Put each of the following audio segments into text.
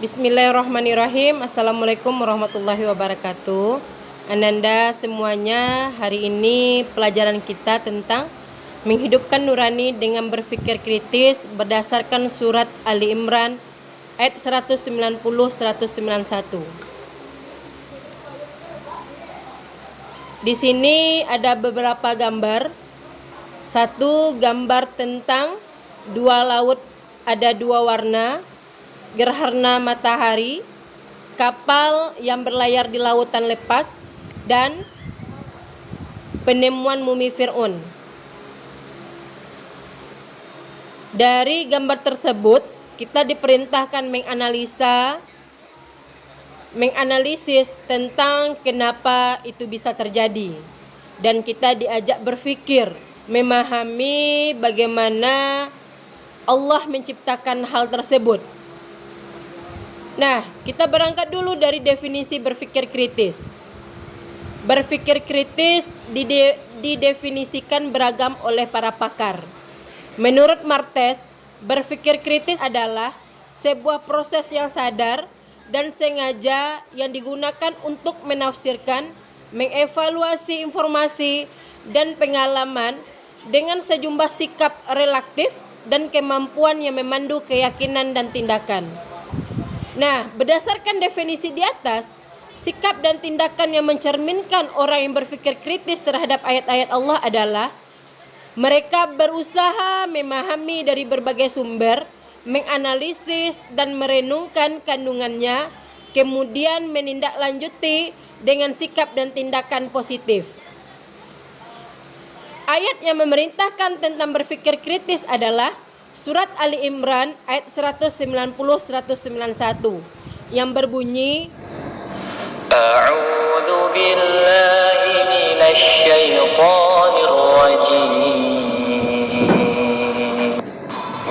Bismillahirrahmanirrahim. Assalamualaikum warahmatullahi wabarakatuh. Ananda semuanya, hari ini pelajaran kita tentang menghidupkan nurani dengan berpikir kritis berdasarkan surat Ali Imran ayat 190-191. Di sini ada beberapa gambar. Satu gambar tentang dua laut, ada dua warna, gerhana matahari, kapal yang berlayar di lautan lepas, dan penemuan mumi Fir'aun. Dari gambar tersebut, kita diperintahkan menganalisis tentang kenapa itu bisa terjadi. Dan kita diajak berpikir, memahami bagaimana Allah menciptakan hal tersebut. Nah, kita berangkat dulu dari definisi berpikir kritis. Berpikir kritis didefinisikan beragam oleh para pakar. Menurut Martes, berpikir kritis adalah sebuah proses yang sadar dan sengaja yang digunakan untuk menafsirkan, mengevaluasi informasi dan pengalaman dengan sejumlah sikap relatif dan kemampuan yang memandu keyakinan dan tindakan. Nah, berdasarkan definisi di atas, sikap dan tindakan yang mencerminkan orang yang berpikir kritis terhadap ayat-ayat Allah adalah mereka berusaha memahami dari berbagai sumber, menganalisis dan merenungkan kandungannya, kemudian menindaklanjuti dengan sikap dan tindakan positif. Ayat yang memerintahkan tentang berpikir kritis adalah Surat Ali Imran ayat 190-191 yang berbunyi, A'udzu billahi minasy syaithanir rajim.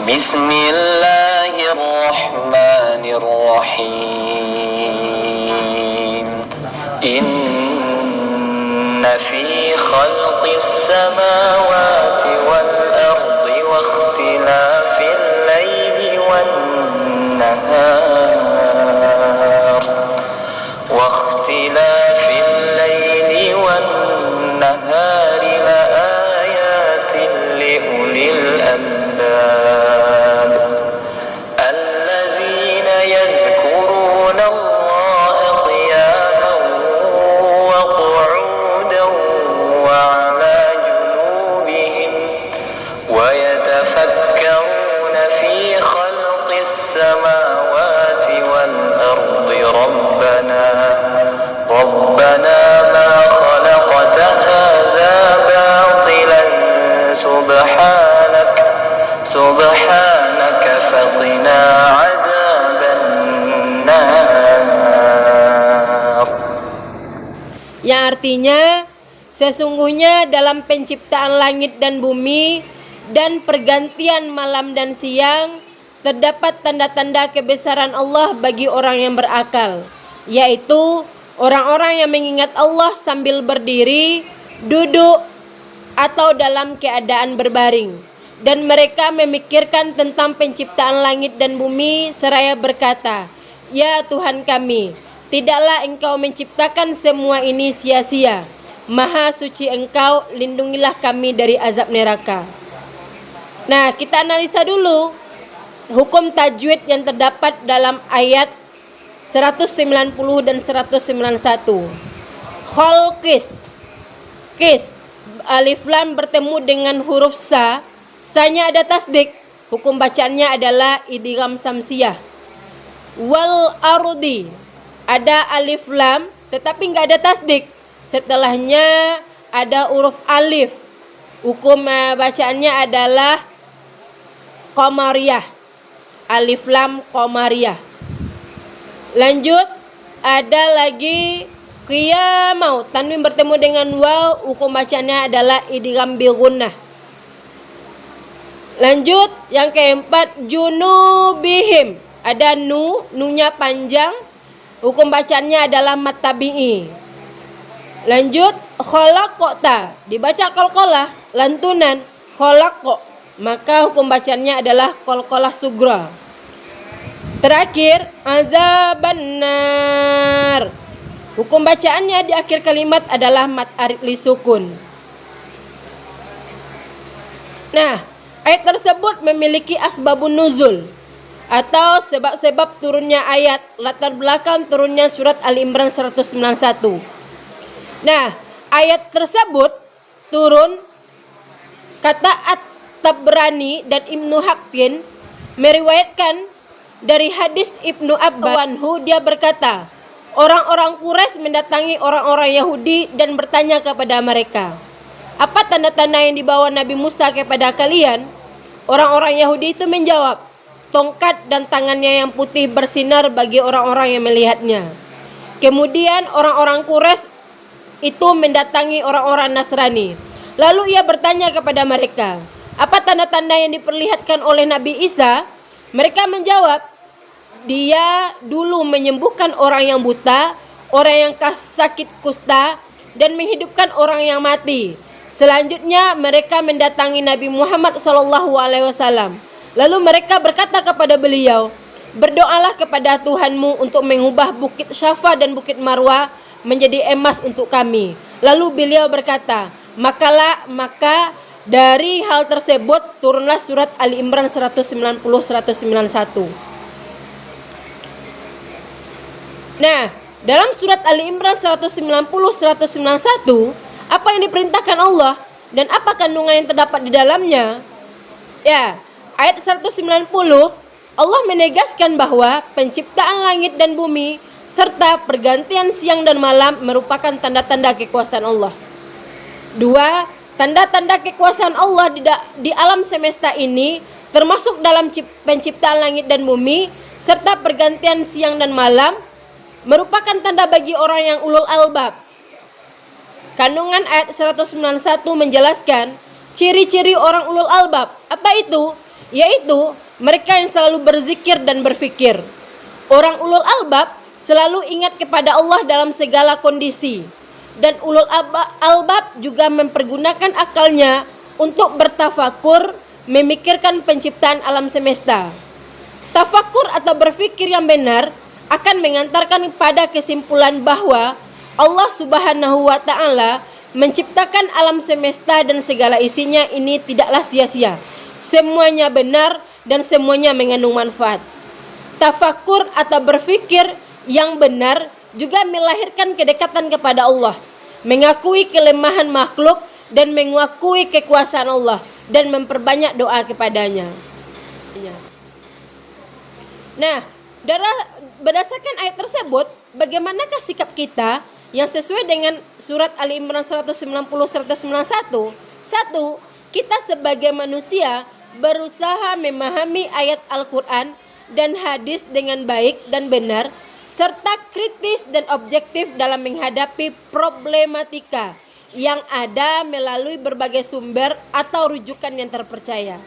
Bismillahirrahmanirrahim. Inna fi khalqis samawati wal ardi wa ikhtilafil laili wan nahar wa ikhtilafil laili wan nahari la ayatin li ulil albab alladzina yadhkuruna Allaha qiyaman wa qu'udan wa 'ala junubihim wa yatafakkaruna fi khalqis samawati wal ardi ربنا ما خلقت هذا باطلا سبحانك فقنا عذاب النار. yang artinya sesungguhnya dalam penciptaan langit dan bumi dan pergantian malam dan siang terdapat tanda-tanda kebesaran Allah bagi orang yang berakal, yaitu orang-orang yang mengingat Allah sambil berdiri, duduk, atau dalam keadaan berbaring. Dan mereka memikirkan tentang penciptaan langit dan bumi seraya berkata, Ya Tuhan kami, tidaklah Engkau menciptakan semua ini sia-sia. Maha suci Engkau, lindungilah kami dari azab neraka. Nah, kita analisa dulu hukum tajwid yang terdapat dalam ayat 190 dan 191. Khalqis, kis, alif lam bertemu dengan huruf sa, sa-nya ada tasdik, hukum bacaannya adalah idgham samsiyah. Wal ardi, ada alif lam tetapi nggak ada tasdik, setelahnya ada huruf alif, hukum bacaannya adalah qamariyah, alif lam qamariyah. Lanjut, ada lagi qiyamau, tanwin bertemu dengan waw, hukum bacanya adalah idgham bil gunnah. Lanjut, yang keempat junubihim, ada nu-nya panjang, hukum bacanya adalah mat tabi'i. Lanjut, khalaqta, dibaca qalqalah, lantunan khalaq, maka hukum bacanya adalah qalqalah sugra. Terakhir, azabannar. Hukum bacaannya di akhir kalimat adalah mat arid li sukun. Nah, ayat tersebut memiliki asbabun nuzul atau sebab-sebab turunnya ayat, latar belakang turunnya surat Ali Imran 191. Nah, ayat tersebut turun, kata At-Tabrani dan Ibnu Haqqin meriwayatkan dari hadis Ibnu Abbas anhu, dia berkata, orang-orang Quraisy mendatangi orang-orang Yahudi dan bertanya kepada mereka, apa tanda-tanda yang dibawa Nabi Musa kepada kalian? Orang-orang Yahudi itu menjawab, tongkat dan tangannya yang putih bersinar bagi orang-orang yang melihatnya. Kemudian orang-orang Quraisy itu mendatangi orang-orang Nasrani. Lalu ia bertanya kepada mereka, apa tanda-tanda yang diperlihatkan oleh Nabi Isa? Mereka menjawab, dia dulu menyembuhkan orang yang buta, orang yang sakit kusta, dan menghidupkan orang yang mati. Selanjutnya mereka mendatangi Nabi Muhammad SAW. Lalu mereka berkata kepada beliau, berdoalah kepada Tuhanmu untuk mengubah bukit Syafa dan bukit Marwah menjadi emas untuk kami. Lalu beliau berkata, maka dari hal tersebut turunlah surat Ali Imran 190-191. Nah, dalam surat Ali Imran 190-191, apa yang diperintahkan Allah dan apa kandungan yang terdapat di dalamnya? Ya, ayat 190 Allah menegaskan bahwa penciptaan langit dan bumi serta pergantian siang dan malam merupakan tanda-tanda kekuasaan Allah. 2. Tanda-tanda kekuasaan Allah di alam semesta ini termasuk dalam penciptaan langit dan bumi serta pergantian siang dan malam merupakan tanda bagi orang yang ulul albab. Kandungan ayat 191 menjelaskan ciri-ciri orang ulul albab. Apa itu? Yaitu mereka yang selalu berzikir dan berfikir. Orang ulul albab selalu ingat kepada Allah dalam segala kondisi. Dan ulul albab juga mempergunakan akalnya untuk bertafakur, memikirkan penciptaan alam semesta. Tafakur atau berfikir yang benar akan mengantarkan pada kesimpulan bahwa Allah Subhanahu wa Ta'ala menciptakan alam semesta dan segala isinya ini tidaklah sia-sia. Semuanya benar dan semuanya mengandung manfaat. Tafakur atau berfikir yang benar juga melahirkan kedekatan kepada Allah, mengakui kelemahan makhluk dan mengakui kekuasaan Allah dan memperbanyak doa kepadanya. Nah, berdasarkan ayat tersebut, bagaimanakah sikap kita yang sesuai dengan surat Ali Imran 190-191? 1. Kita sebagai manusia berusaha memahami ayat Al-Quran dan hadis dengan baik dan benar, serta kritis dan objektif dalam menghadapi problematika yang ada melalui berbagai sumber atau rujukan yang terpercaya.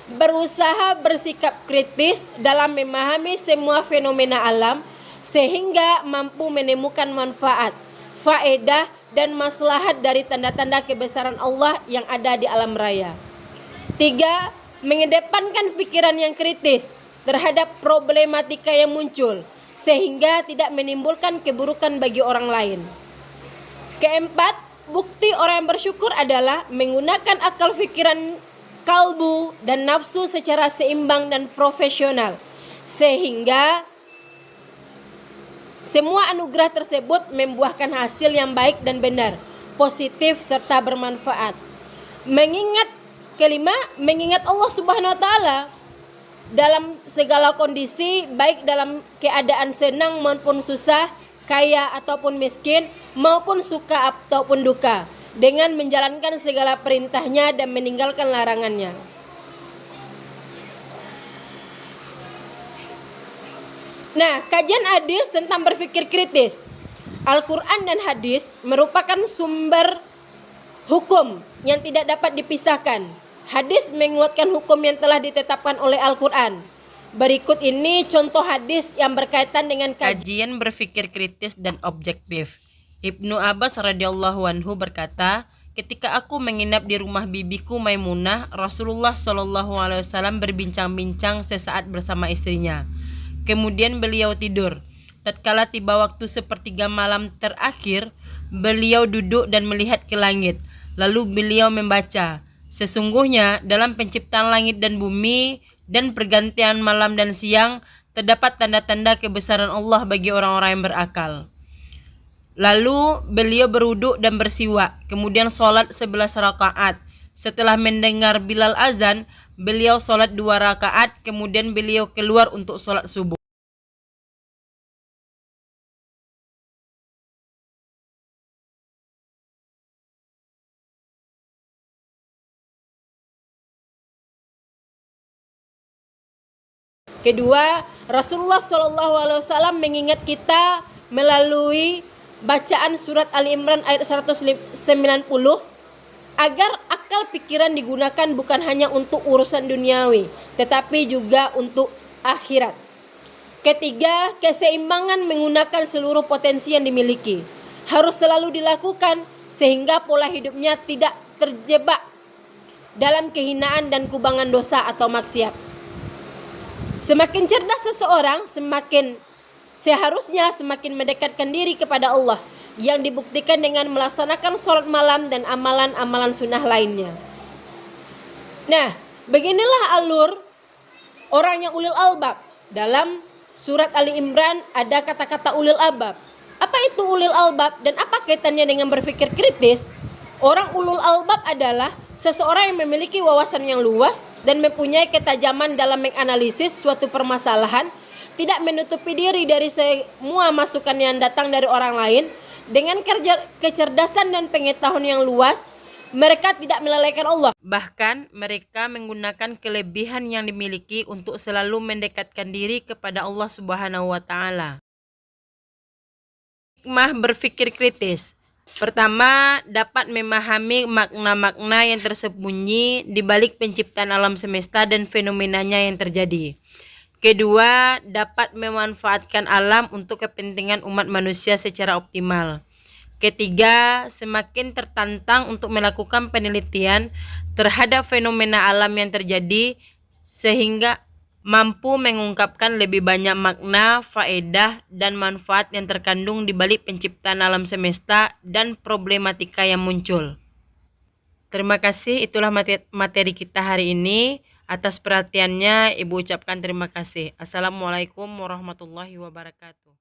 Berusaha bersikap kritis dalam memahami semua fenomena alam sehingga mampu menemukan manfaat, faedah dan maslahat dari tanda-tanda kebesaran Allah yang ada di alam raya. 3. Mengedepankan pikiran yang kritis terhadap problematika yang muncul sehingga tidak menimbulkan keburukan bagi orang lain. 4. Bukti orang yang bersyukur adalah menggunakan akal pikiran, kalbu dan nafsu secara seimbang dan profesional sehingga semua anugerah tersebut membuahkan hasil yang baik dan benar, positif serta bermanfaat. Mengingat Allah Subhanahu wa Ta'ala dalam segala kondisi, baik dalam keadaan senang maupun susah, kaya ataupun miskin, maupun suka ataupun duka, dengan menjalankan segala perintahnya dan meninggalkan larangannya. Nah, kajian hadis tentang berpikir kritis. Al-Quran dan hadis merupakan sumber hukum yang tidak dapat dipisahkan. Hadis menguatkan hukum yang telah ditetapkan oleh Al-Quran. Berikut ini contoh hadis yang berkaitan dengan kajian berpikir kritis dan objektif. Ibnu Abbas radhiyallahu anhu berkata, ketika aku menginap di rumah bibiku Maimunah, Rasulullah SAW berbincang-bincang sesaat bersama istrinya. Kemudian beliau tidur. Tatkala tiba waktu sepertiga malam terakhir, beliau duduk dan melihat ke langit. Lalu beliau membaca, sesungguhnya dalam penciptaan langit dan bumi dan pergantian malam dan siang terdapat tanda-tanda kebesaran Allah bagi orang-orang yang berakal. Lalu beliau berwudu dan bersiwak, kemudian sholat 11 rakaat. Setelah mendengar Bilal azan, beliau sholat 2 rakaat, kemudian beliau keluar untuk sholat subuh. Kedua, Rasulullah SAW mengingat kita melalui bacaan surat Ali Imran ayat 190 agar akal pikiran digunakan bukan hanya untuk urusan duniawi, tetapi juga untuk akhirat. Ketiga, keseimbangan menggunakan seluruh potensi yang dimiliki harus selalu dilakukan sehingga pola hidupnya tidak terjebak dalam kehinaan dan kubangan dosa atau maksiat. Semakin cerdas seseorang, seharusnya semakin mendekatkan diri kepada Allah, yang dibuktikan dengan melaksanakan sholat malam dan amalan-amalan sunnah lainnya. Nah, beginilah alur orang yang ulil albab. Dalam surat Ali Imran ada kata-kata ulil albab. Apa itu ulil albab dan apa kaitannya dengan berpikir kritis? Orang ulul albab adalah seseorang yang memiliki wawasan yang luas dan mempunyai ketajaman dalam menganalisis suatu permasalahan, tidak menutupi diri dari semua masukan yang datang dari orang lain. Dengan kecerdasan dan pengetahuan yang luas, mereka tidak melalaikan Allah. Bahkan mereka menggunakan kelebihan yang dimiliki untuk selalu mendekatkan diri kepada Allah Subhanahu wa Ta'ala. Hikmah berpikir kritis. Pertama, dapat memahami makna-makna yang tersembunyi di balik penciptaan alam semesta dan fenomenanya yang terjadi. Kedua, dapat memanfaatkan alam untuk kepentingan umat manusia secara optimal. Ketiga, semakin tertantang untuk melakukan penelitian terhadap fenomena alam yang terjadi sehingga mampu mengungkapkan lebih banyak makna, faedah, dan manfaat yang terkandung di balik penciptaan alam semesta dan problematika yang muncul. Terima kasih, itulah materi kita hari ini. Atas perhatiannya, Ibu ucapkan terima kasih. Assalamualaikum warahmatullahi wabarakatuh.